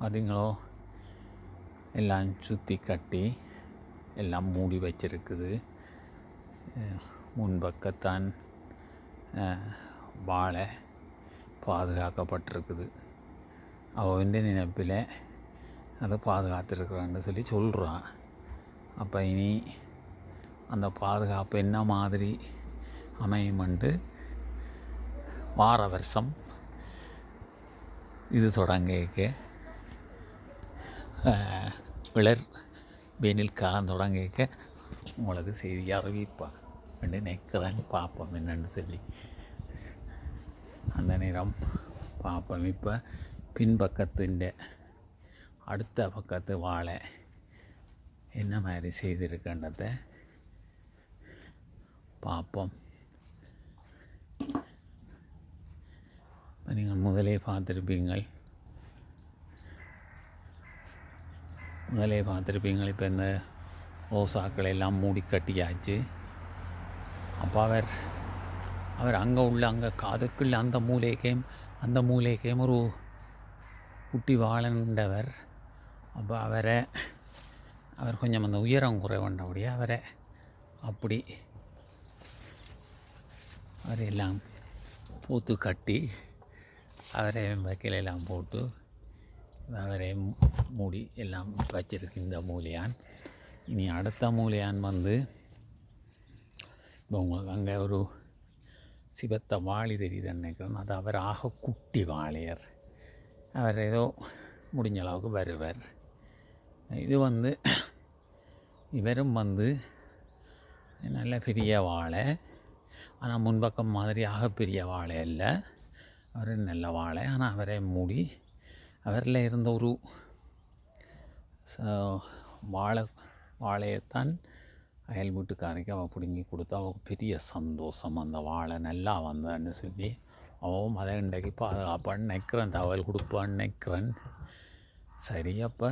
அதுங்களோ எல்லாம் சுற்றி கட்டி எல்லாம் மூடி வச்சிருக்குது. முன்பக்கத்தான் வாழை பாதுகாக்கப்பட்டிருக்குது. அவன் நினைப்பில் அதை பாதுகாத்துருக்குறான்னு சொல்லி சொல்கிறான். அப்போ இனி அந்த பாதுகாப்பு என்ன மாதிரி அமையுமென்று வார வருஷம் இது தொடங்கிக்க விளர் வெயில் காலம் தொடங்கிக்க உங்களுக்கு செய்தி அறிவிப்பான் என்று நினைக்கிறேன். பார்ப்போம் என்னென்னு சொல்லி அந்த நேரம் பார்ப்போம். இப்போ பின்பக்கத்தின் அடுத்த பக்கத்து வாழை என்ன மாதிரி செய்திருக்கின்றதை பார்ப்போம். நீங்கள் முதலே பார்த்துருப்பீங்கள். இப்போ இந்த ரோசாக்களை எல்லாம் மூடி கட்டியாச்சு. அப்போ அவர் அங்கே காதுக்குள்ள அந்த மூலைக்கையும் ஒரு குட்டி வாழண்டவர். அப்போ அவர் கொஞ்சம் அந்த உயரம் குறைவண்டபடியே அவரை அப்படி அவரையெல்லாம் பூத்து கட்டி அவரை வைக்கலெல்லாம் போட்டு அவரை மூடி எல்லாம் வச்சிருக்கு இந்த மூலையான். இனி அடுத்த மூலையான் இப்போ உங்களுக்கு அங்கே ஒரு சிவத்த வாழி தெரியுதுன்னு நினைக்கிறேன். அது அவர் ஆக குட்டி வாழையர். அவர் ஏதோ முடிஞ்ச அளவுக்கு வருவார். இது இவரும் நல்ல பெரிய வாழை, ஆனால் முன்பக்கம் மாதிரி ஆகப்பெரிய வாழை இல்லை. அவர் நல்ல வாழை, ஆனால் அவரை மூடி அவரில் இருந்த ஒரு வாழையைத்தான் அயல் வீட்டுக்காரிக்கு அவள் பிடுங்கி கொடுத்தா அவள் பெரிய சந்தோஷம். அந்த வாழை நல்லா வந்தான்னு சொல்லி அவன் அதை இன்றைக்கு பாதுகாப்பான்னு நினைக்கிறேன், தகவல் கொடுப்பான்னு நினைக்கிறேன். சரி, அப்போ